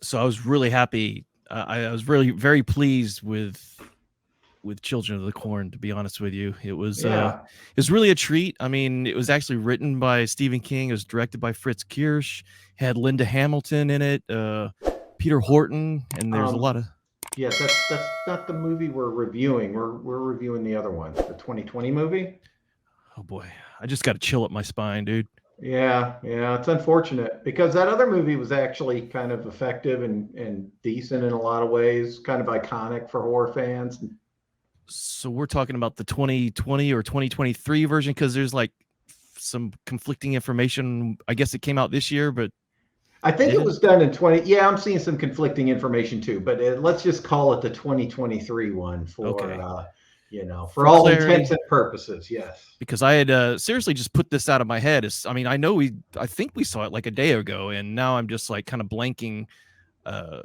so I was really happy. I was really very pleased with Children of the Corn. To be honest with you, Yeah. it was really a treat. I mean, it was actually written by Stephen King. It was directed by Fritz Kirsch. Had Linda Hamilton in it, Peter Horton, and there's a Um, lot of. yes, that's not the movie we're reviewing. We're reviewing the other one, the 2020 movie. Oh boy, I just got a chill up my spine, dude. Yeah, yeah, it's unfortunate because that other movie was actually kind of effective and decent in a lot of ways, kind of iconic for horror fans. So we're talking about the 2020 or 2023 version because there's like some conflicting information. I guess it came out this year, but I think it didn't. was done in 20. Yeah, I'm seeing some conflicting information too, but let's just call it the 2023 one for Okay, for for all intents clarity, and purposes. Yes. because I had seriously just put this out of my head. I mean, I think we saw it like a day ago, and now I'm just like kind of blanking uh,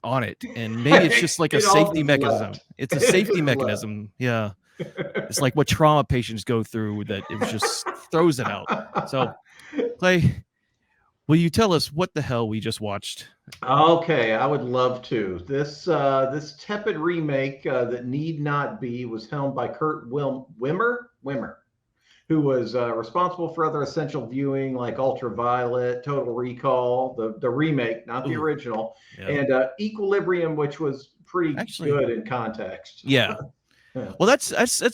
on it, and maybe it's just like a It all safety just mechanism. left. It's a It safety just left. mechanism. Yeah, it's like what trauma patients go through that it just throws it out. So, Clay, will you tell us what the hell we just watched? Okay, I would love to. This tepid remake that need not be was helmed by Wimmer, who was responsible for other essential viewing like Ultraviolet, Total Recall, the remake, not the Ooh, original, yeah, and Equilibrium, which was pretty actually, good in context. yeah. Yeah. Well, that's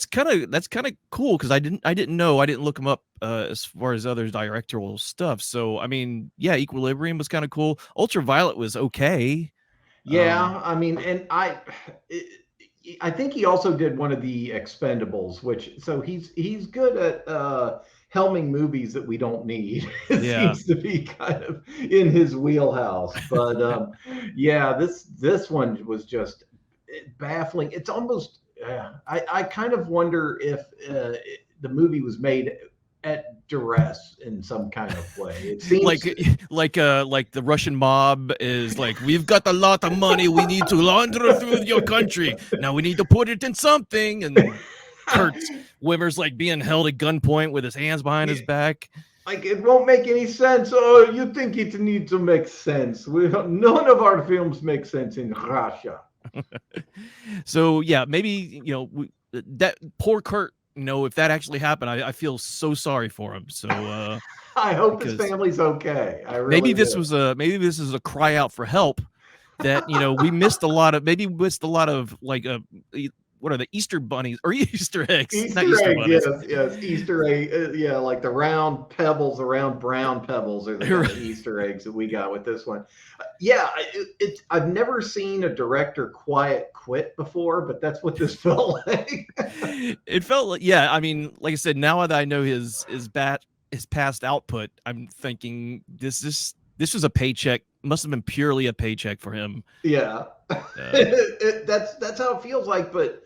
kind of cool because I didn't know, I didn't look him up as far as other directorial stuff. So I mean, yeah, Equilibrium was kind of cool. Ultraviolet was okay. Um, Yeah, I mean, and I think he also did one of the Expendables, which so he's good at helming movies that we don't need. It yeah, seems to be kind of in his wheelhouse. But yeah, this one was just baffling. It's almost I kind of wonder if the movie was made at duress in some kind of way. It like seems. like the Russian mob is like, we've got a lot of money, we need to launder through your country. Now we need to put it in something. And Kurt Wimmer's like being held at gunpoint with his hands behind his back. Like it won't make any sense. Oh, you think it needs to make sense? None of our films make sense in Russia. So yeah, maybe that poor Kurt. If that actually happened, I feel so sorry for him. So I hope his because family's okay. I really do. maybe this is a cry out for help that we missed a lot of, maybe missed a lot of like what are the Easter bunnies or Easter eggs, not Easter Easter egg, yes, bunnies. yes, Easter egg, yeah, like the round pebbles, the round brown pebbles are the kind of Easter eggs that we got with this one. Yeah, I've never seen a director quiet quit before, but that's what this felt like. It felt like, yeah, I mean, like I said, now that I know his past output, I'm thinking this was a paycheck, must have been purely a paycheck for him. Yeah, uh, that's how it feels like, but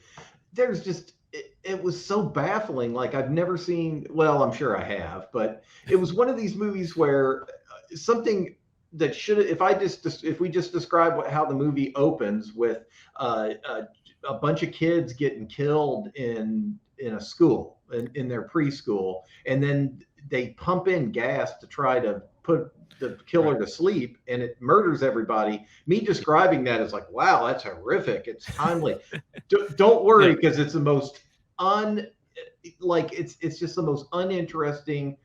there's just it was so baffling. Like I've never seen. Well, I'm sure I have, but it was one of these movies where something that should, if we just describe how the movie opens with a bunch of kids getting killed in a school in their preschool, and then they pump in gas to try to put the killer right. to sleep, and it murders everybody. Me describing that is like, wow, that's horrific. It's timely. Don't Yeah. worry, because it's the most it's just the most uninteresting,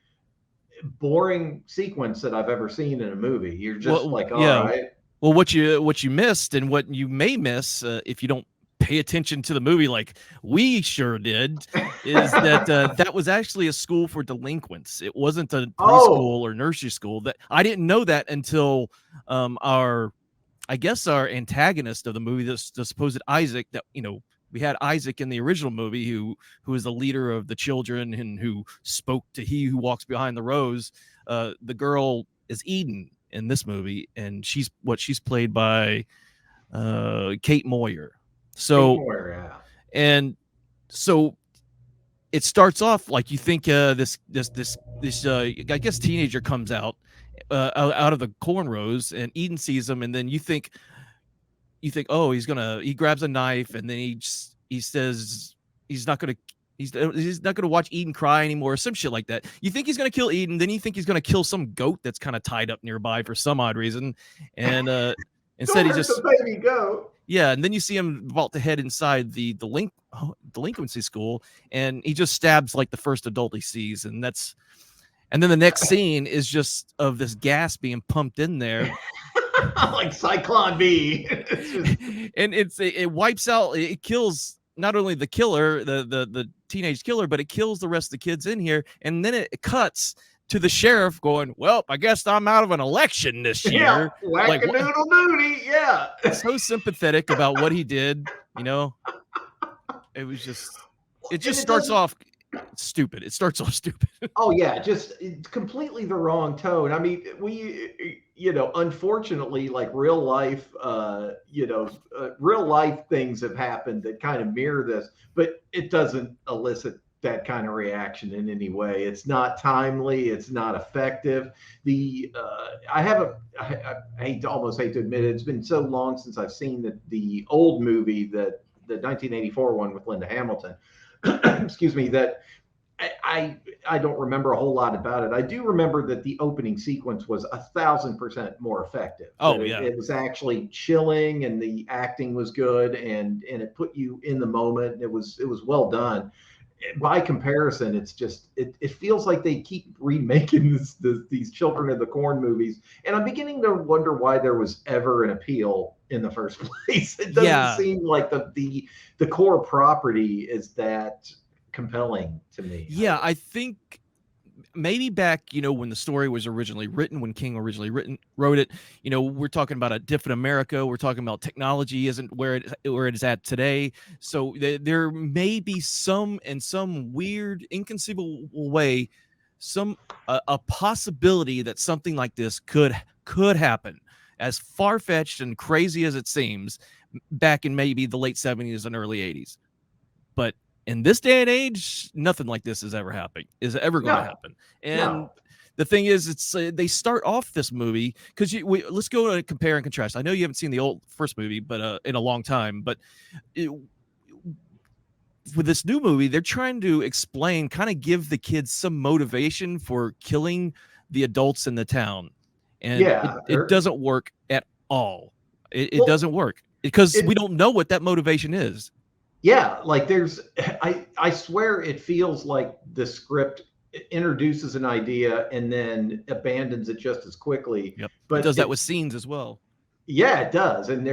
boring sequence that I've ever seen in a movie. You're just Well, like, all yeah. right. Well, what you missed and what you may miss if you don't pay attention to the movie like we sure did, is that that was actually a school for delinquents. It wasn't a preschool Oh, or nursery school. That I didn't know that until our I guess our antagonist of the movie, the supposed Isaac, that we had Isaac in the original movie, who is the leader of the children and who spoke to He Who Walks Behind the Rose. The girl is Eden in this movie, and she's played by Kate Moyer. Kate So Moore, yeah. and so it starts off like you think this I guess teenager comes out out of the cornrows, and Eden sees him, and then you think, oh, he grabs a knife, and then he says he's not gonna he's not gonna watch Eden cry anymore, or some shit like that. You think he's gonna kill Eden, then you think he's gonna kill some goat that's kind of tied up nearby for some odd reason, and Instead, Don't he hurt the just baby goat. yeah, and then you see him vault to head inside the delinquency school, and he just stabs like the first adult he sees, and then the next scene is just of this gas being pumped in there. Like Cyclone B. It's just And it wipes out, it kills not only the killer, the teenage killer, but it kills the rest of the kids in here. And then it cuts to the sheriff going, well, I guess I'm out of an election this yeah, year. Like, whack-a-doodle doody. Yeah. so sympathetic about what he did, it was it And just it starts doesn't. off stupid. It starts off stupid. Oh yeah, just it's completely the wrong tone. I mean, unfortunately, like real life things have happened that kind of mirror this, but it doesn't elicit that kind of reaction in any way. It's not timely. It's not effective. I haven't. Almost hate to admit it. It's been so long since I've seen the old movie, that the 1984 one with Linda Hamilton. Excuse me. That I don't remember a whole lot about it. I do remember that the opening sequence was 1,000% more effective. Oh That yeah. it was actually chilling, and the acting was good, and it put you in the moment. It was well done. By comparison, it's just it feels like they keep remaking these Children of the Corn movies, and I'm beginning to wonder why there was ever an appeal in the first place. It doesn't Yeah. seem like the core property is that compelling to me. Yeah, I think maybe back, when the story was originally written, when King originally wrote it, we're talking about a different America. We're talking about technology isn't where it is at today. So there may be in some weird, inconceivable way, a possibility that something like this could happen, as far-fetched and crazy as it seems, back in maybe the late 70s and early 80s. But in this day and age, nothing like this is ever going to No, happen. And no. the thing is, it's they start off this movie because let's go to compare and contrast. I know you haven't seen the old first movie, but in a long time. But with this new movie, they're trying to kind of give the kids some motivation for killing the adults in the town, and Yeah. it doesn't work at all. It Well, doesn't work because we it don't know what that motivation is. yeah, like I swear it feels like the script introduces an idea and then abandons it just as quickly. Yep, it But does that with scenes as well. yeah, it does. And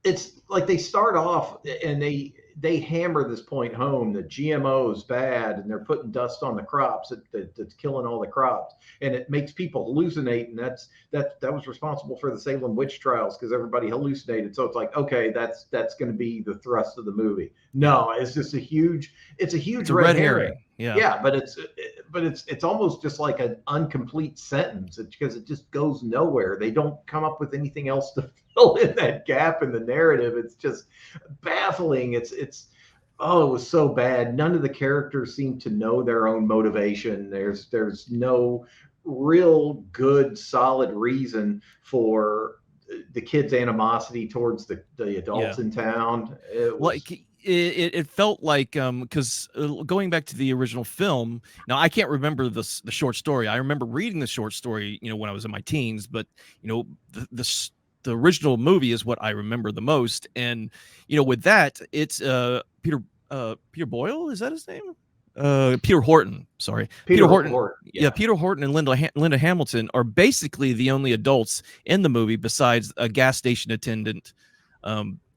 it's like they start off and they hammer this point home that GMO is bad, and they're putting dust on the crops that's killing all the crops, and it makes people hallucinate, and that was responsible for the Salem witch trials, because everybody hallucinated. So it's like, okay, that's going to be the thrust of the movie. Yeah. No, it's just a huge It's a red red herring. herring. Yeah. Yeah, but it's almost just like an incomplete sentence, because it just goes nowhere. They don't come up with anything else to fill in that gap in the narrative. It's just baffling. It was so bad. None of the characters seem to know their own motivation. There's no real good solid reason for the kids' animosity towards the adults in town. It felt like because going back to the original film, now I can't remember the short story. I remember reading the short story, when I was in my teens, but the original movie is what I remember the most. And with that, it's Peter Boyle, is that his name? Peter Horton, sorry. Peter Horton. Yeah, Peter Horton and Linda Hamilton are basically the only adults in the movie besides a gas station attendant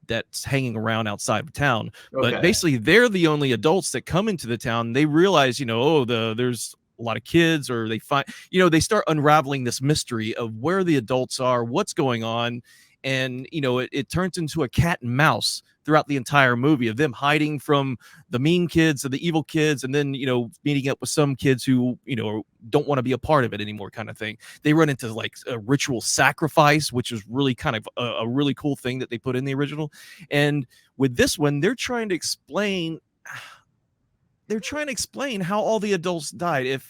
that's hanging around outside of town. Okay. But basically they're the only adults that come into the town. They realize, there's a lot of kids, or they find, they start unraveling this mystery of where the adults are, what's going on. And, it turns into a cat and mouse throughout the entire movie of them hiding from the mean kids or the evil kids. And then, meeting up with some kids who, don't want to be a part of it anymore, kind of thing. They run into like a ritual sacrifice, which is really kind of a really cool thing that they put in the original. And with this one, they're trying to explain how all the adults died.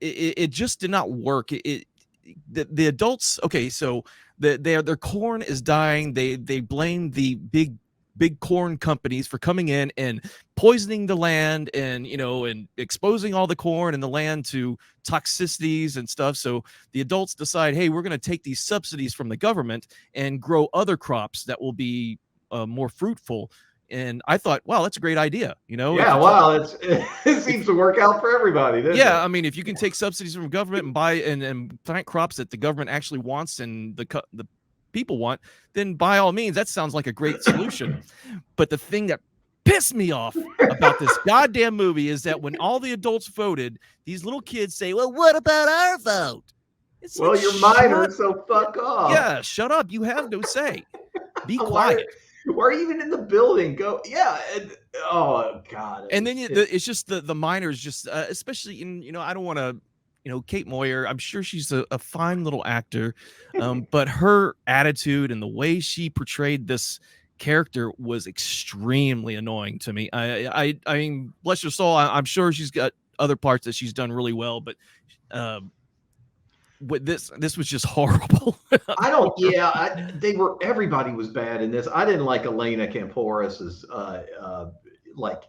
It just did not work. The adults, okay, so their corn is dying. They blame the big big corn companies for coming in and poisoning the land, and and exposing all the corn and the land to toxicities and stuff. So the adults decide, hey, we're going to take these subsidies from the government and grow other crops that will be more fruitful. And I thought, wow, that's a great idea. If Yeah, you wow, it seems to work out for everybody, doesn't yeah, it? I mean, if you can take subsidies from government and buy and plant crops that the government actually wants and the people want, then by all means, that sounds like a great solution. But the thing that pissed me off about this goddamn movie is that when all the adults voted, these little kids say, "Well, what about our vote?" It's like, Well, you're minor, so fuck off. yeah, shut up. You have no say. Be Why, quiet. why even in the building? Go, yeah. Oh God. And then it's just the minors, just especially in I don't want to, Kate Moyer. I'm sure she's a fine little actor, but her attitude and the way she portrayed this character was extremely annoying to me. I mean, bless her soul. I'm sure she's got other parts that she's done really well, but with this was just horrible. I don't. Yeah, everybody was bad in this. I didn't like Elena Camporas's like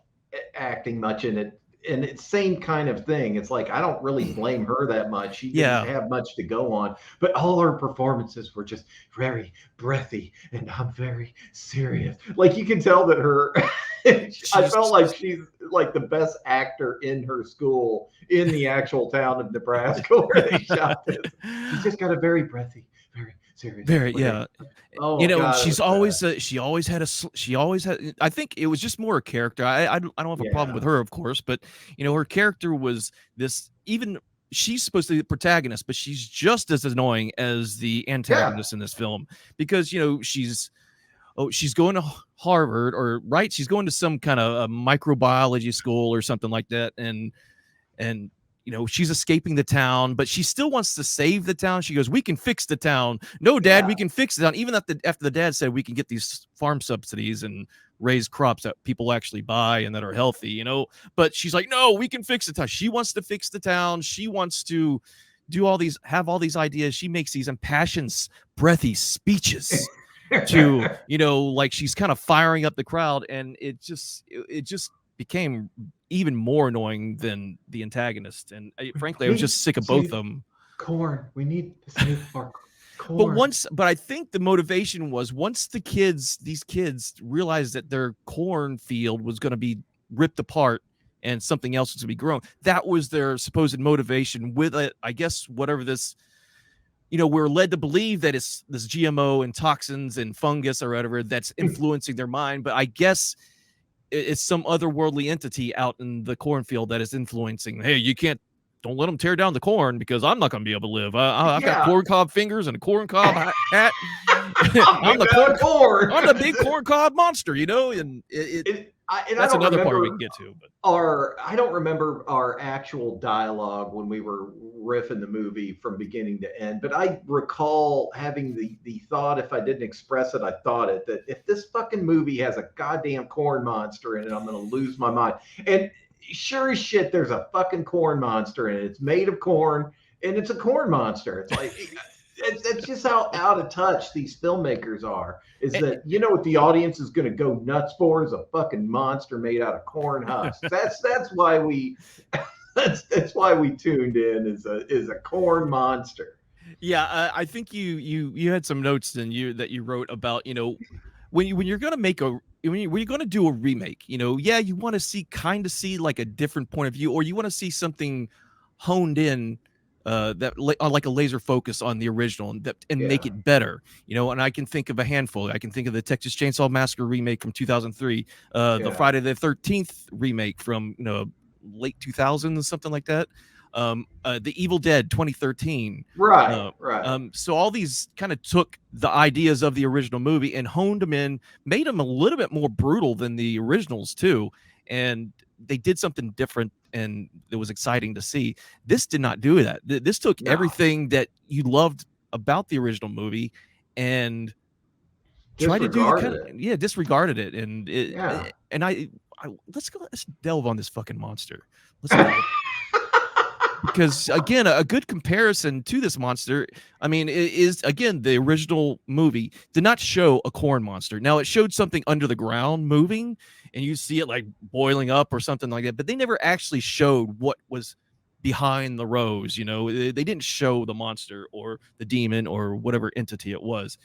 acting much in it, and it's same kind of thing. It's like I don't really blame her that much. She didn't have much to go on, but all her performances were just very breathy, and I'm very serious. Like you can tell that her. I felt like she's like the best actor in her school in the actual town of Nebraska where they shot this. She's just got a very breathy, very serious. Very, yeah. Oh, God, she always had. I think it was just more a character. I don't have a problem with her, of course, but her character was this. Even she's supposed to be the protagonist, but she's just as annoying as the antagonist in this film because she's going to Harvard she's going to some kind of a microbiology school or something like that, and she's escaping the town, but she still wants to save the town. She goes, "We can fix the town." No, Dad, we can fix the town. Even after the dad said we can get these farm subsidies and raise crops that people actually buy and that are healthy, But she's like, "No, we can fix the town." She wants to fix the town. She wants to have all these ideas. She makes these impassioned, breathy speeches to, like she's kind of firing up the crowd, and it just became even more annoying than the antagonist. And frankly, I was just sick of both of them. Corn. We need to save our corn. But I think the motivation was once these kids realized that their cornfield was going to be ripped apart and something else was to be grown. That was their supposed motivation with it. I guess whatever this, we're led to believe that it's this GMO and toxins and fungus or whatever that's influencing their mind. But I guess it's some otherworldly entity out in the cornfield that is influencing. Hey, don't let them tear down the corn because I'm not going to be able to live. I've got corncob fingers and a corncob hat. I'm the big corncob monster, and that's another part we can get to. But I don't remember our actual dialogue when we were riffing the movie from beginning to end, but I recall having the thought, if I didn't express it, I thought it, that if this fucking movie has a goddamn corn monster in it, I'm going to lose my mind. And sure as shit, there's a fucking corn monster in it. It's made of corn, and it's a corn monster. It's like... It's just how out of touch these filmmakers are. Is that what the audience is going to go nuts for is a fucking monster made out of corn husks. That's why we that's why we tuned in is a corn monster. Yeah, I think you had some notes that you wrote about when you're going to make when you're going to do a remake. You want to see like a different point of view, or you want to see something honed in. That like a laser focus on the original and make it better, and I can think of a handful. I can think of the Texas Chainsaw Massacre remake from 2003, the Friday the 13th remake from late 2000s, something like that, the Evil Dead 2013, right. So all these kind of took the ideas of the original movie and honed them in, made them a little bit more brutal than the originals too, and they did something different, and it was exciting to see. This did not do that. This took everything that you loved about the original movie and tried to do disregarded it. And let's delve on this fucking monster. Let's go. because again, a good comparison to this monster, I mean, it is again the original movie did not show a corn monster. Now it showed something under the ground moving, and you see it like boiling up or something like that, but they never actually showed what was behind the rose. You know, they didn't show the monster or the demon or whatever entity it was,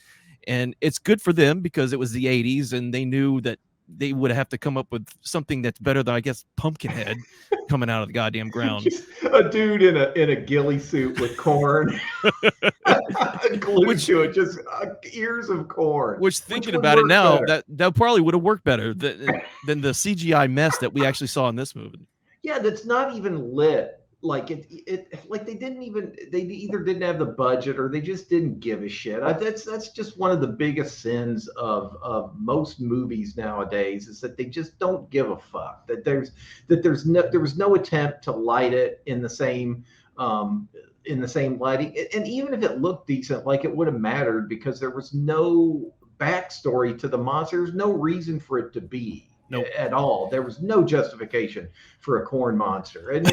and it's good for them because it was the '80s and they knew that they would have to come up with something that's better than, I guess, Pumpkinhead coming out of the goddamn ground. Just a dude in a ghillie suit with corn glued Which, to it, just ears of corn. thinking would about it work now, better. that probably would have worked better than the CGI mess that we actually saw in this movie. Yeah, that's not even lit. Like like they either didn't have the budget or they just didn't give a shit. That's just one of the biggest sins of most movies nowadays is that they just don't give a fuck. There was no attempt to light it in the same lighting, and even if it looked decent, like it would have mattered because there was no backstory to the monster. There's no reason for it to be. Nope. At all. There was no justification for a corn monster, and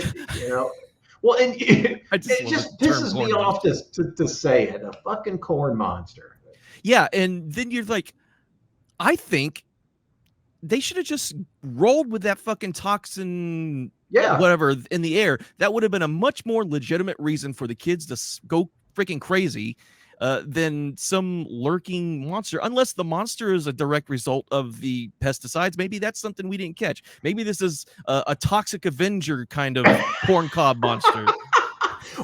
well, and it just pisses me off to say it, a fucking corn monster. Yeah, and then you're like, I think they should have just rolled with that fucking toxin, whatever, in the air. That would have been a much more legitimate reason for the kids to go freaking crazy. Than some lurking monster, unless the monster is a direct result of the pesticides. Maybe that's something we didn't catch. Maybe this is a toxic Avenger kind of corn cob monster.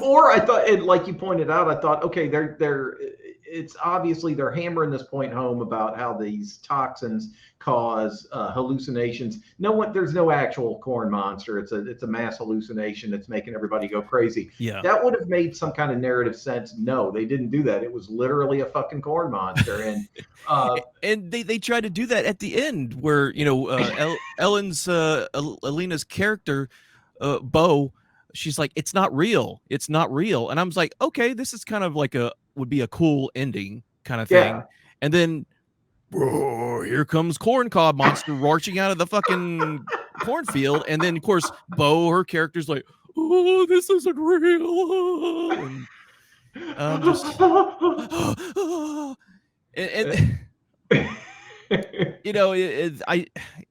Or I thought, and like you pointed out, I thought, okay, it's obviously they're hammering this point home about how these toxins cause hallucinations. There's no actual corn monster. It's a mass hallucination that's making everybody go crazy. Yeah, that would have made some kind of narrative sense. No, they didn't do that. It was literally a fucking corn monster, and and they tried to do that at the end, where Ellen's Alina's character, Bo. She's like, it's not real. It's not real. And I was like, okay, this is kind of like would be a cool ending kind of thing. And then, here comes corn cob monster marching out of the fucking cornfield. And then, of course, Bo, her character's like, oh, this isn't real. And I'm just,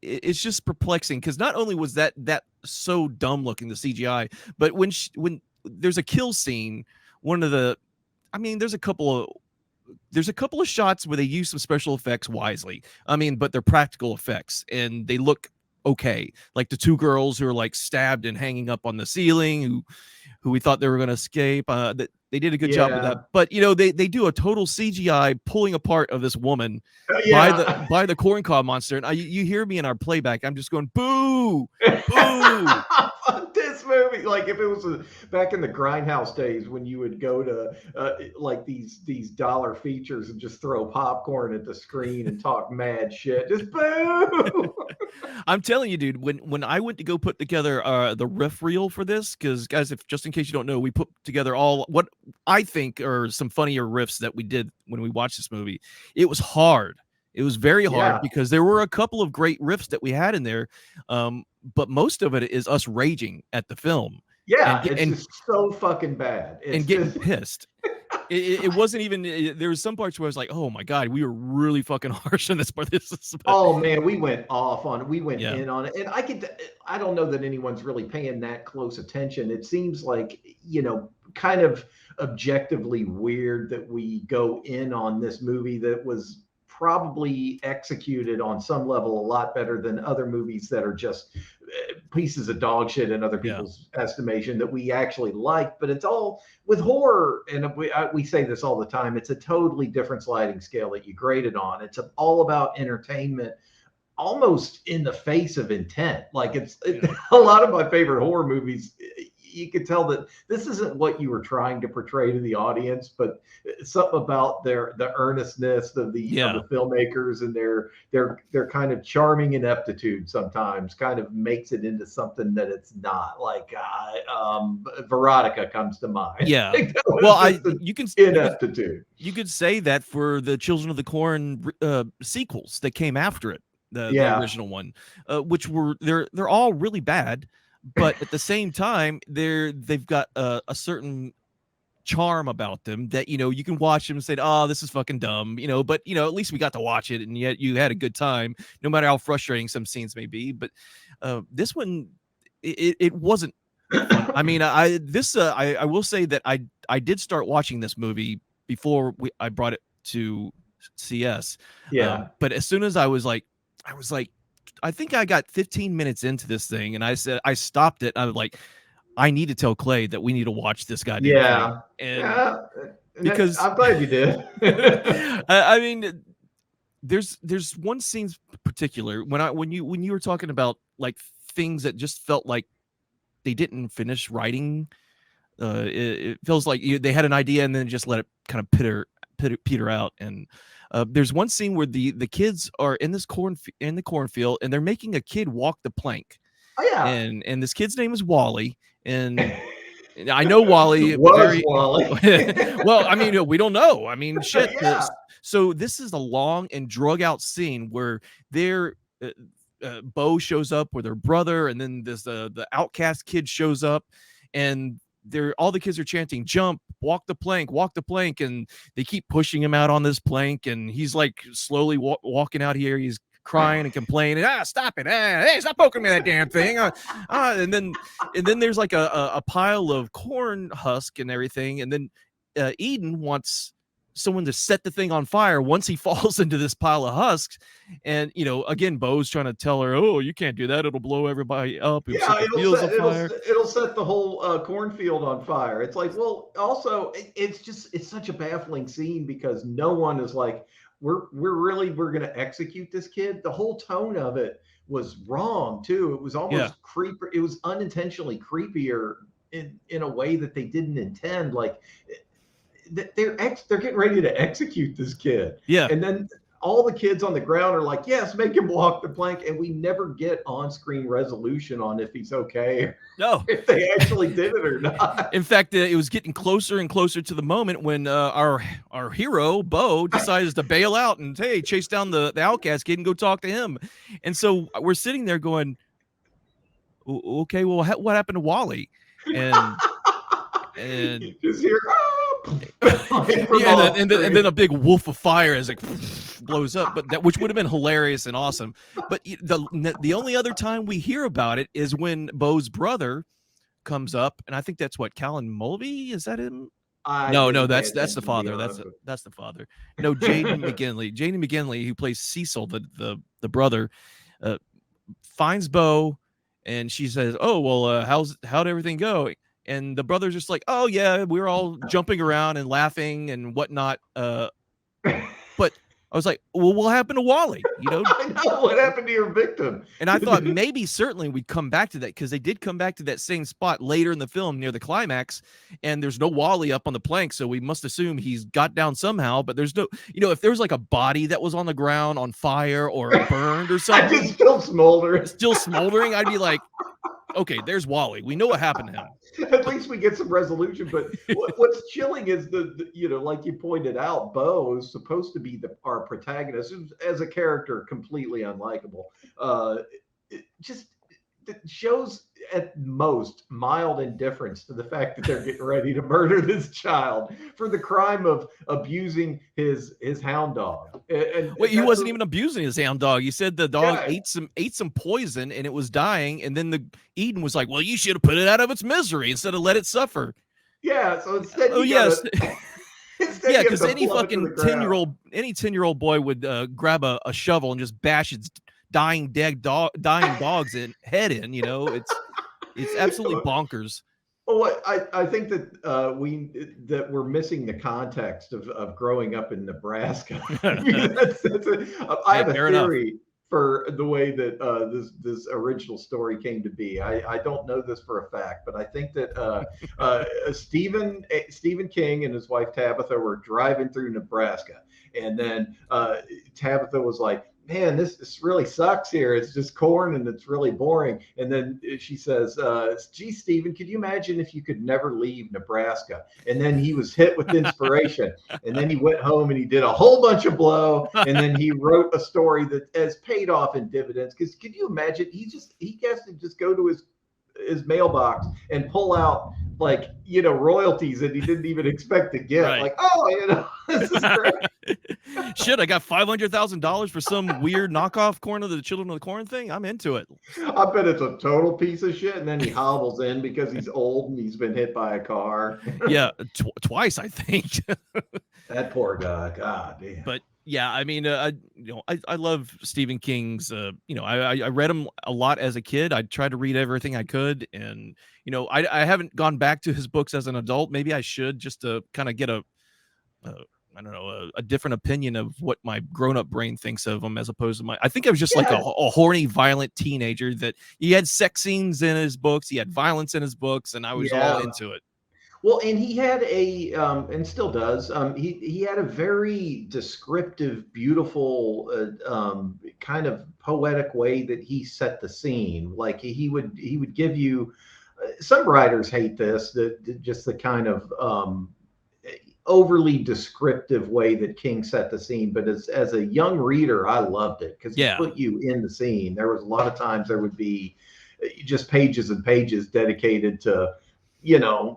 it's just perplexing because not only was that so dumb looking, the CGI, but when there's a kill scene, there's a couple of shots where they use some special effects wisely. But they're practical effects and they look okay. Like the two girls who are like stabbed and hanging up on the ceiling, who we thought they were going to escape. They did a good job with that. But they do a total CGI pulling apart of this woman by the corn cob monster. And you hear me in our playback. I'm just going, boo, boo. This movie, like if it was back in the Grindhouse days when you would go to like these dollar features and just throw popcorn at the screen and talk mad shit, just boo. I'm telling you, dude, when I went to go put together the riff reel for this, because guys, if just in case you don't know, we put together all what I think are some funnier riffs that we did when we watched this movie. It was hard. It was very hard because there were a couple of great riffs that we had in there. But most of it is us raging at the film. Yeah, it's just so fucking bad. And getting pissed. It wasn't even, there was some parts where I was like, oh my God, we were really fucking harsh on this part. Oh man, we went in on it. And I don't know that anyone's really paying that close attention. It seems like, kind of objectively weird that we go in on this movie that was probably executed on some level a lot better than other movies that are just pieces of dog shit in other people's estimation that we actually like. But it's all with horror, and we say this all the time, it's a totally different sliding scale that you grade it on. It's all about entertainment, almost in the face of intent. Like a lot of my favorite horror movies, you could tell that this isn't what you were trying to portray to the audience, but something about the earnestness of the filmmakers and their kind of charming ineptitude sometimes kind of makes it into something that it's not. Like Veronica comes to mind. Yeah. Well, you can ineptitude. You could say that for the Children of the Corn sequels that came after it, the original one, which they're all really bad. but at the same time, they've got a certain charm about them that you can watch them and say, "Oh, this is fucking dumb," but at least we got to watch it, and yet you had a good time, no matter how frustrating some scenes may be. But this one, it wasn't fun. I mean, I will say that I did start watching this movie before I brought it to CS. Yeah. But as soon as I was like, I think I got 15 minutes into this thing, and I said I stopped it. I was like, I need to tell Clay that we need to watch this goddamn thing, Yeah. and Yeah. because I'm glad you did. I mean, there's one scene particular when you were talking about like things that just felt like they didn't finish writing. It feels like they had an idea and then just let it kind of peter out. And there's one scene where the kids are in this in the cornfield, and they're making a kid walk the plank. Oh yeah. And this kid's name is Wally, and I know Wally Was Wally. well, I mean, we don't know. I mean, shit. Yeah. So this is a long and drug out scene where they're Bo shows up with her brother, and then this the outcast kid shows up, and all the kids are chanting, "Jump, walk the plank," and they keep pushing him out on this plank, and he's like slowly walking out here. He's crying and complaining, stop it, hey, stop poking me that damn thing, and then there's like a pile of corn husk and everything, and then Eden wants someone to set the thing on fire once he falls into this pile of husks. And again, Bo's trying to tell her, "Oh, you can't do that, it'll blow everybody up, it'll set the whole cornfield on fire." It's like, well, also it's such a baffling scene because no one is like, we're going to execute this kid. The whole tone of it was wrong too. It was almost creepy. It was unintentionally creepier in a way that they didn't intend. Like they're getting ready to execute this kid. Yeah. And then all the kids on the ground are like, "Yes, make him walk the plank." And we never get on-screen resolution on if he's okay. No, if they actually did it or not. In fact, it was getting closer and closer to the moment when our hero Bo decides to bail out and chase down the outcast kid and go talk to him. And so we're sitting there going, "Okay, well, what happened to Wally?" And just hear, and then a big wolf of fire as it blows up, which would have been hilarious and awesome. But the only other time we hear about it is when Bo's brother comes up, and I think that's what, Callan Mulvey, is that him? No, that's the father. That's the father. No, Jaden McGinley, who plays Cecil, the brother, finds Bo, and she says, "Oh, well, how'd everything go?" And the brother's just like, "Oh yeah, we were all jumping around and laughing and whatnot." But I was like, "Well, what happened to Wally?" I know, what happened to your victim? And I thought certainly we'd come back to that, because they did come back to that same spot later in the film near the climax, and there's no Wally up on the plank, so we must assume he's got down somehow. But there's no, if there was like a body that was on the ground on fire or burned or something, it's still smoldering, I'd be like, okay, there's Wally. We know what happened to him. At least we get some resolution. But what's chilling is the like you pointed out, Bo is supposed to be our protagonist, as a character completely unlikable. It shows at most mild indifference to the fact that they're getting ready to murder this child for the crime of abusing his hound dog. And wait, he wasn't even abusing his hound dog. You said the dog ate some poison and it was dying, and then the Eden was like, "Well, you should have put it out of its misery instead of let it suffer." Yeah, so instead, yeah, because any fucking 10-year-old boy would grab a shovel and just bash its dying dog's head in. It's absolutely bonkers. Well, I think that we're missing the context of growing up in Nebraska. I have a theory for the way that this original story came to be. I don't know this for a fact, but I think that Stephen King and his wife Tabitha were driving through Nebraska, and then Tabitha was like, "Man, this really sucks here. It's just corn and it's really boring." And then she says, "Gee, Stephen, could you imagine if you could never leave Nebraska?" And then he was hit with inspiration. And then he went home and he did a whole bunch of blow. And then he wrote a story that has paid off in dividends. Because could you imagine? He has to just go to his mailbox and pull out like royalties that he didn't even expect to get. Right. Like, oh, this is great. Shit, I got $500,000 for some weird knockoff Corn of the Children of the Corn thing. I'm into it. I bet it's a total piece of shit, and then he hobbles in because he's old and he's been hit by a car. Yeah, twice I think. That poor guy. God damn. But yeah, I mean, I love Stephen King's. I read him a lot as a kid. I tried to read everything I could, and I haven't gone back to his books as an adult. Maybe I should, just to kind of get I don't know, a different opinion of what my grown-up brain thinks of him, as opposed to I think I was just like a horny, violent teenager that he had sex scenes in his books, he had violence in his books, and I was all into it. Well, and he had and still does. He had a very descriptive, beautiful, kind of poetic way that he set the scene. Like he would give you. Some writers hate this, just the kind of overly descriptive way that King set the scene. But as a young reader, I loved it because he put you in the scene. There was a lot of times there would be just pages and pages dedicated to,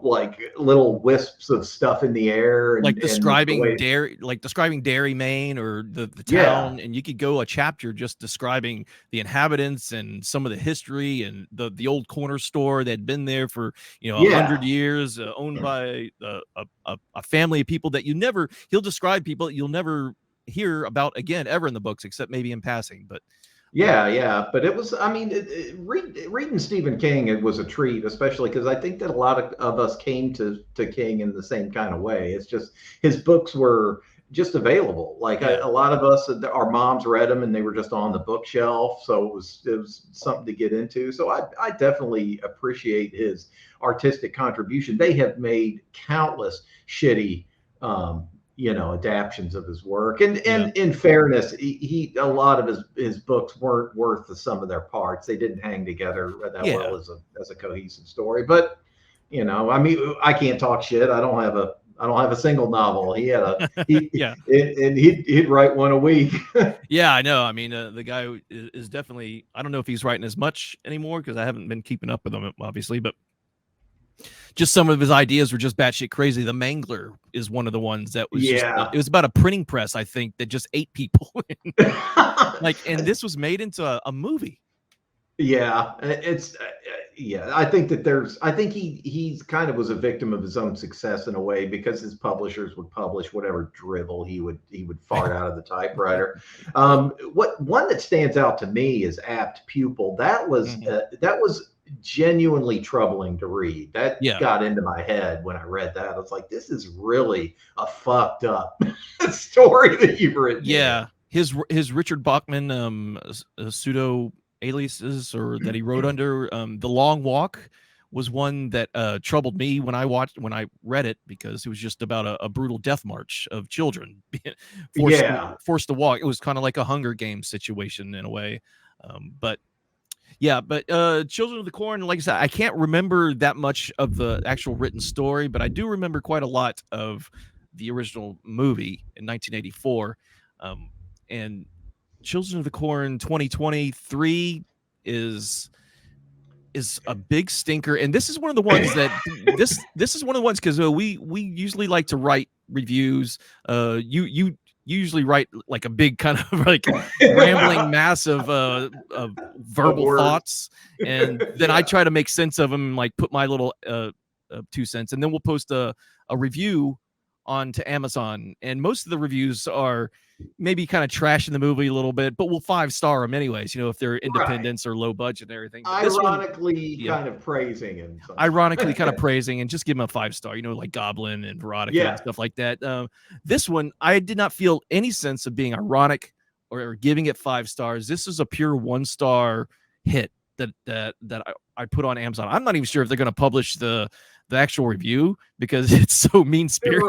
like little wisps of stuff in the air, and, like describing Derry, Maine, or the town, and you could go a chapter just describing the inhabitants and some of the history and the old corner store that had been there for 100 years, owned by a family of people that he'll describe people that you'll never hear about again ever in the books, except maybe in passing. But but it was, I mean, reading Stephen King, it was a treat, especially because I think that a lot of us came to King in the same kind of way. It's just his books were just available. Like a lot of us, our moms read them and they were just on the bookshelf, so it was something to get into. So I definitely appreciate his artistic contribution. They have made countless shitty adaptions of his work, and in fairness, he a lot of his books weren't worth the sum of their parts. They didn't hang together that well as a cohesive story. But I mean, I can't talk shit. I don't have a single novel. He had and he'd write one a week. Yeah, I know. I mean, the guy is definitely, I don't know if he's writing as much anymore because I haven't been keeping up with him, obviously, but just some of his ideas were just batshit crazy. The Mangler is one of the ones that was it was about a printing press, I think, that just ate people. And this was made into a movie. Yeah, it's I think that I think he's kind of was a victim of his own success in a way, because his publishers would publish whatever drivel he would fart out of the typewriter. One that stands out to me is Apt Pupil. That was genuinely troubling to read. That got into my head when I read that. I was like, this is really a fucked up story that you've written. Yeah, his Richard Bachman pseudo aliases, or that he wrote under. The Long Walk was one that troubled me when I read it, because it was just about a brutal death march of children forced to walk. It was kind of like a Hunger Games situation in a way, but Children of the Corn, like I said, I can't remember that much of the actual written story, but I do remember quite a lot of the original movie in 1984. And Children of the Corn 2023 is a big stinker. And this is one of the ones that this is one of the ones, because we usually like to write reviews. You usually write like a big kind of like rambling mass of verbal thoughts, and then I try to make sense of them, like put my little 2 cents, and then we'll post a review onto Amazon, and most of the reviews are maybe kind of trashing the movie a little bit, but we'll 5-star them anyways, if they're independents or low budget and everything. Ironically, kind of praising him. Ironically, kind of praising, and just give him a 5-star, like Goblin and Veronica and stuff like that. This one, I did not feel any sense of being ironic or giving it 5 stars. This is a pure 1-star hit that I put on Amazon. I'm not even sure if they're going to publish the actual review, because it's so mean-spirited.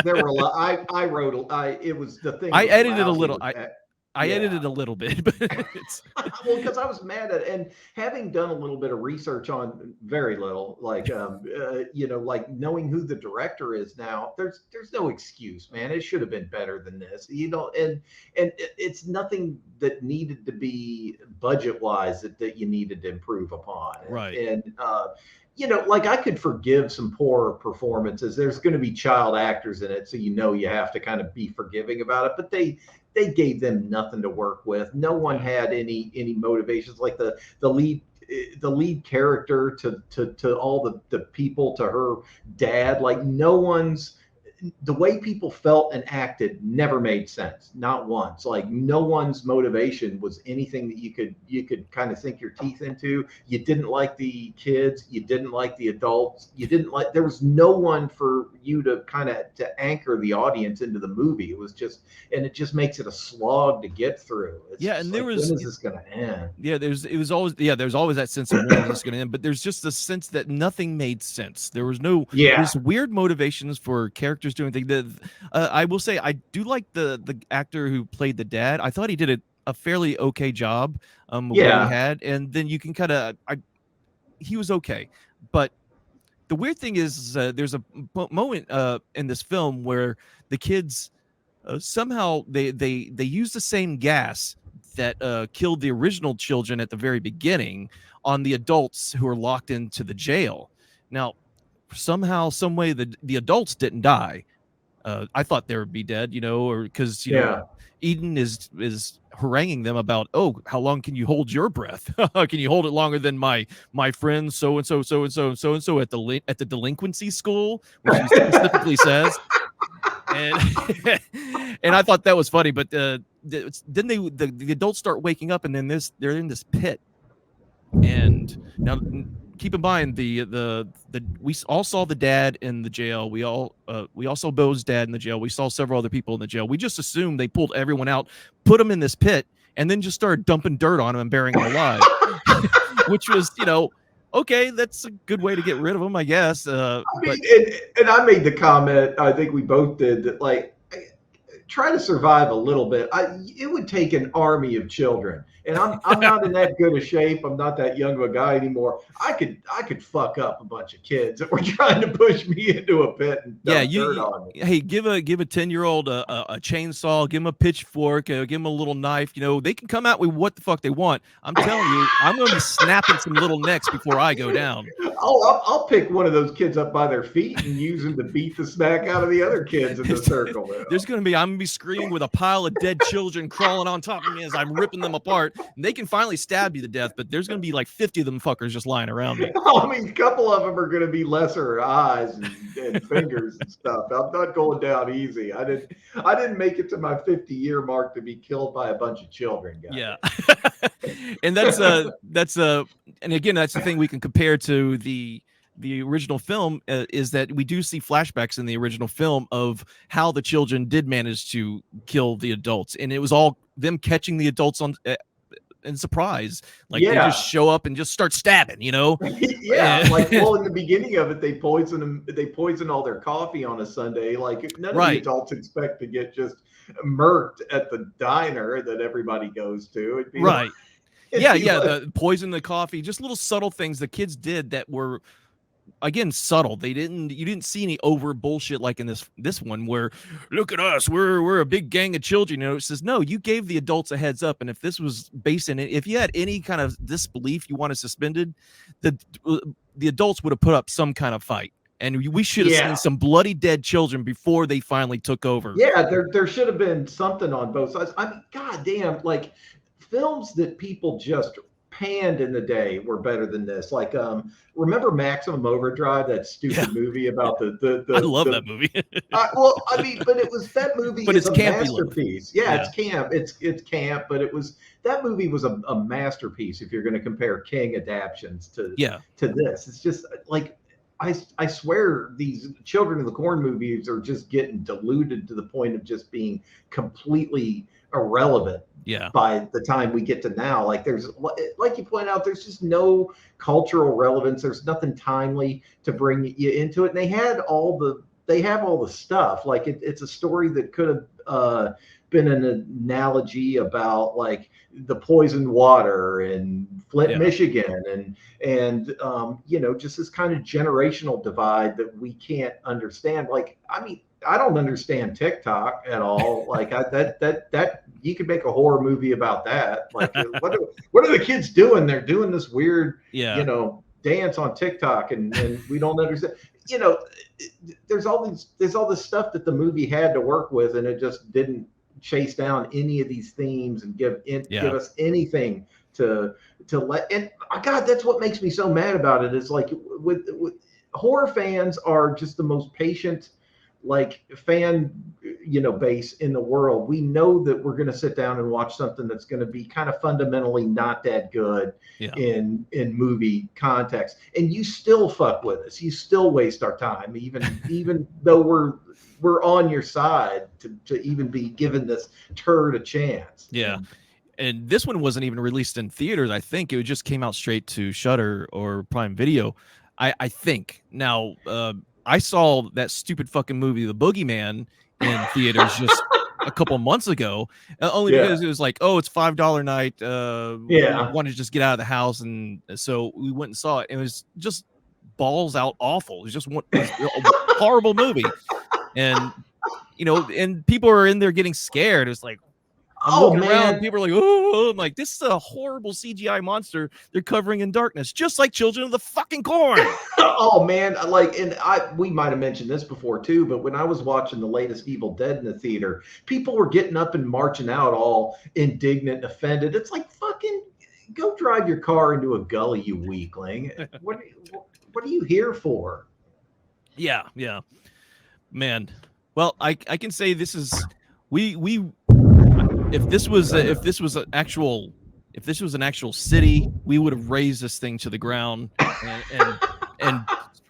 There were a lot. I wrote. It was the thing. I edited a little. I edited a little bit, but it's Well, because I was mad at, and having done a little bit of research on very little, like like knowing who the director is now, there's no excuse, man. It should have been better than this, and it's nothing that needed to be budget wise that you needed to improve upon, right. like I could forgive some poor performances. There's going to be child actors in it, so you have to kind of be forgiving about it. But they gave them nothing to work with. No one had any motivations. Like the lead character to all the people, to her dad. Like no one's, the way people felt and acted never made sense, not once. Like no one's motivation was anything that you could kind of sink your teeth into. You didn't like the kids, you didn't like the adults, you didn't like, there was no one for you to kind of to anchor the audience into the movie. It was just, and it just makes it a slog to get through. It's And there like, was, when is this going to end? there's always that sense of when is this going to end, but there's just the sense that nothing made sense. There was no, there's weird motivations for characters doing things. I will say I do like the actor who played the dad. I thought he did a fairly okay job of what he had, and then you can kind of, he was okay. But the weird thing is there's a moment in this film where the kids somehow they use the same gas that killed the original children at the very beginning on the adults who are locked into the jail. Now, somehow, some way, the adults didn't die. I thought they would be dead, or because know Eden is haranguing them about, oh, how long can you hold your breath? Can you hold it longer than my friend so and so at the delinquency school, which he specifically says. And and I thought that was funny, but then the adults start waking up, and then they're in this pit. And now keep in mind the we all saw the dad in the jail. We all saw Bo's dad in the jail. We saw several other people in the jail. We just assumed they pulled everyone out, put them in this pit, and then just started dumping dirt on them and burying them alive. Which was, okay, that's a good way to get rid of them, I guess. And I made the comment, I think we both did, that like, try to survive a little bit. It would take an army of children, and I'm not in that good a shape. I'm not that young of a guy anymore. I could fuck up a bunch of kids that were trying to push me into a pit and dump dirt on me. Hey, give a 10-year-old a chainsaw, give him a pitchfork, give him a little knife. They can come out with what the fuck they want. I'm telling you, I'm going to be snapping some little necks before I go down. Oh, I'll pick one of those kids up by their feet and use them to beat the smack out of the other kids in the circle. I'm going to be screaming with a pile of dead children crawling on top of me as I'm ripping them apart. And they can finally stab you to death, but there's going to be like 50 of them fuckers just lying around me. I mean, a couple of them are going to be lesser eyes and fingers and stuff. I'm not going down easy. I didn't make it to my 50-year mark to be killed by a bunch of children, guys. Yeah. And that's and again, that's the thing we can compare to the original film, is that we do see flashbacks in the original film of how the children did manage to kill the adults, and it was all them catching the adults on in surprise. Like they just show up and just start stabbing, Like, well, in the beginning of it, they poison all their coffee on a Sunday. Like none of the adults expect to get just murked at the diner that everybody goes to. It'd be right. The poison the coffee, just little subtle things the kids did that were, again, subtle. You didn't see any over bullshit like in this one where, look at us, we're a big gang of children. It says, no, you gave the adults a heads up, and if this was based in it, if you had any kind of disbelief you wanted suspended, the adults would have put up some kind of fight. And we should have seen some bloody dead children before they finally took over. Yeah, there should have been something on both sides. I mean, goddamn, like films that people just panned in the day were better than this. Like, remember Maximum Overdrive, that stupid movie about the I love that movie. Well, I mean, but it was, that movie but is it's a campy masterpiece. It's camp. It's camp, but that movie was a masterpiece if you're going to compare King adaptions to this. It's just like, I swear these Children of the Corn movies are just getting diluted to the point of just being completely irrelevant by the time we get to now. Like, there's, like you point out, there's just no cultural relevance. There's nothing timely to bring you into it. And they have all the stuff. Like, it's a story that could have been an analogy about like the poisoned water in Flint, Michigan, and just this kind of generational divide that we can't understand. Like, I mean, I don't understand TikTok at all. Like that you could make a horror movie about that. Like, what are the kids doing? They're doing this weird, dance on TikTok, and we don't understand. There's all this stuff that the movie had to work with, and it just didn't chase down any of these themes and give us anything to let. And God, that's what makes me so mad about it. Is like with horror fans are just the most patient like fan base in the world. We know that we're going to sit down and watch something that's going to be kind of fundamentally not that good in movie context, and you still fuck with us. You still waste our time, even though we're on your side to even be given this turd a chance. And this one wasn't even released in theaters. I think it just came out straight to Shudder or Prime Video. I think now. I saw that stupid fucking movie, The Boogeyman, in theaters just a couple months ago, only because it was like, oh, it's $5 night. We wanted to just get out of the house, and so we went and saw it. It was just balls out awful. It was just a horrible movie, and and people are in there getting scared. It was like, I'm looking around, people are like, oh, I'm like, this is a horrible CGI monster they're covering in darkness, just like Children of the fucking Corn. Oh man, like, and we might have mentioned this before too, but when I was watching the latest Evil Dead in the theater, people were getting up and marching out all indignant and offended. It's like, fucking go drive your car into a gully, you weakling. What are you here for? Yeah, man. Well, I can say this is we. If this was an actual city, we would have razed this thing to the ground and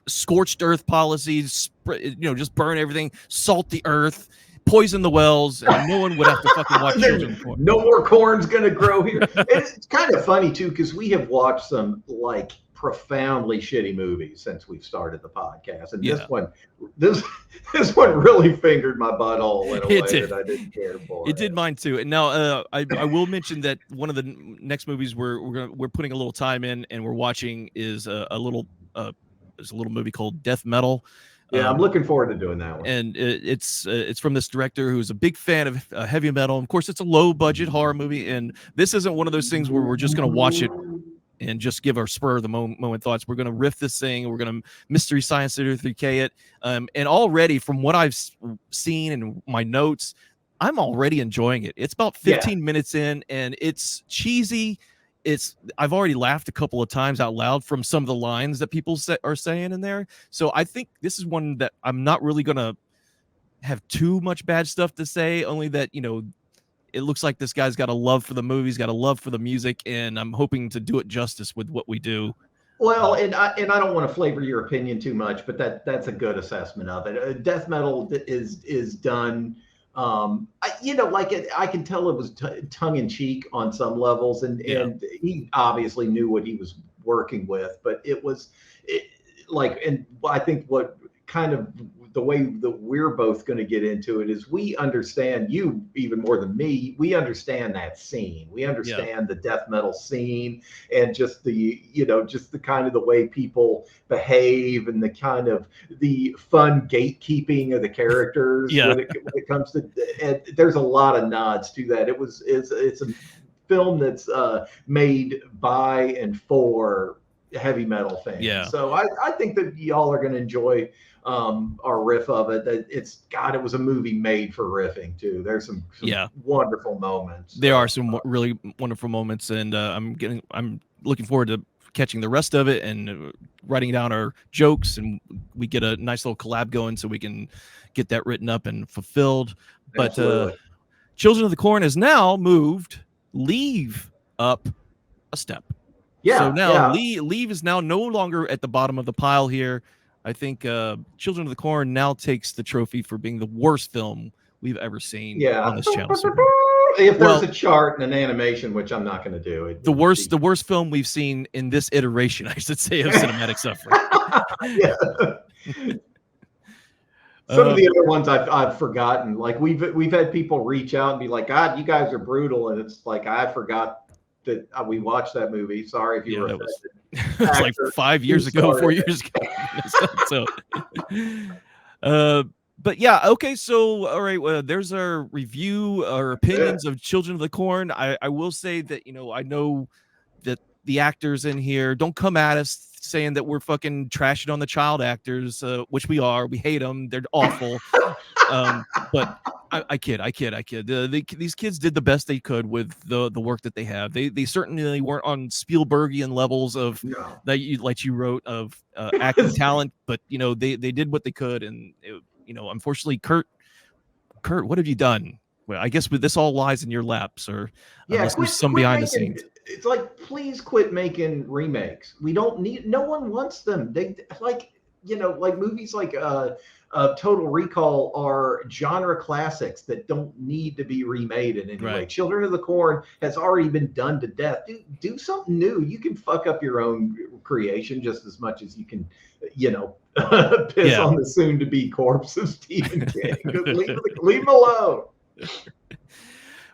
scorched earth policies, just burn everything, salt the earth, poison the wells, and no one would have to fucking watch Children of the Corn. No more corn's gonna grow here. And it's kind of funny too, because we have watched some like profoundly shitty movies since we've started the podcast, and this one really fingered my butthole in a way that I didn't care for. It did mine too. And now I will mention that one of the next movies we're putting a little time in and we're watching is a little movie called Death Metal. Yeah, I'm looking forward to doing that one. And it's from this director who's a big fan of heavy metal. Of course, it's a low budget horror movie, and this isn't one of those things where we're just going to watch it and just give our spur of the moment thoughts. We're going to riff this thing. We're going to Mystery Science Theater 3K it. And already from what I've seen and my notes, I'm already enjoying it. It's about 15 minutes in, and it's cheesy. I've already laughed a couple of times out loud from some of the lines that people are saying in there. So I think this is one that I'm not really going to have too much bad stuff to say, only that, it looks like this guy's got a love for the movies, got a love for the music, and I'm hoping to do it justice with what we do. Well, and I don't want to flavor your opinion too much, but that's a good assessment of it. Death metal is done. I can tell it was tongue in cheek on some levels, and he obviously knew what he was working with, but and I think what kind of the way that we're both going to get into it is we understand, you even more than me, we understand that scene. We understand the death metal scene, and just the kind of the way people behave, and the kind of the fun gatekeeping of the characters when it comes to, and there's a lot of nods to that. It's a film that's made by and for heavy metal fans. Yeah. So I think that y'all are going to enjoy our riff of it. That it was a movie made for riffing too. There's some wonderful moments. There are some really wonderful moments, and I'm looking forward to catching the rest of it and writing down our jokes, and we get a nice little collab going so we can get that written up and fulfilled. But Children of the Corn has now moved Leave up a step. Yeah. So now Leave is now no longer at the bottom of the pile here. I think Children of the Corn now takes the trophy for being the worst film we've ever seen on this channel. So, if there's a chart and an animation, which I'm not going to do, the worst film we've seen in this iteration, I should say, of cinematic suffering. Some of the other ones I've forgotten. Like we've had people reach out and be like, "God, you guys are brutal," and it's like I forgot that we watched that movie. Sorry if you were that was offended. it was like Actor 5 who years ago, 4 started years ago. So, uh, but yeah, okay. So, all right, well, there's our review, our it. opinions of Children of the Corn. I will say that I know that the actors in here don't come at us saying that we're fucking trashing on the child actors, which we are. We hate them. They're awful. But I kid. These kids did the best they could with the work that they have. They certainly weren't on Spielbergian levels of No. that you wrote of acting talent, but they did what they could, and unfortunately, Kurt, what have you done? Well, I guess with this all lies in your laps, or Yeah, unless there's some quit behind the making. scenes. It's like, please quit making remakes. We don't need. No one wants them. They like like movies like Total Recall are genre classics that don't need to be remade in any way. Right. Children of the Corn has already been done to death. Do something new. You can fuck up your own creation just as much as you can, piss Yeah. on the soon-to-be corpse of Stephen King. Leave him alone.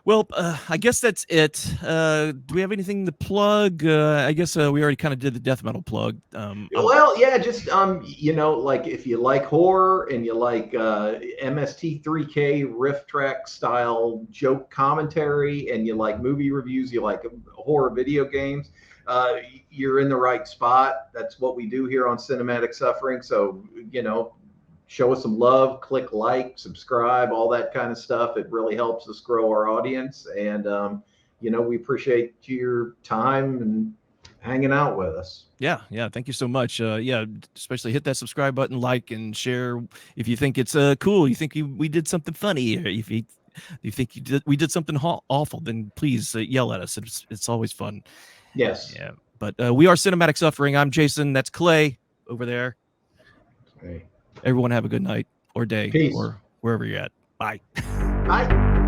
Well, I guess that's it. Do we have anything to plug? I guess we already kind of did the death metal plug. Well, yeah, just like if you like horror and you like MST3K riff track style joke commentary, and you like movie reviews, you like horror video games, you're in the right spot. That's what we do here on Cinematic Suffering. So show us some love, click like, subscribe, all that kind of stuff. It really helps us grow our audience, and we appreciate your time and hanging out with us. Yeah, thank you so much. Yeah, especially hit that subscribe button, like, and share if you think it's cool. You think we did something funny, or if you think we did something awful, then please yell at us. It's always fun. Yes. Yeah, but we are Cinematic Suffering. I'm Jason. That's Clay over there. Hey. Everyone have a good night or day. Peace. Or wherever you're at. Bye. Bye.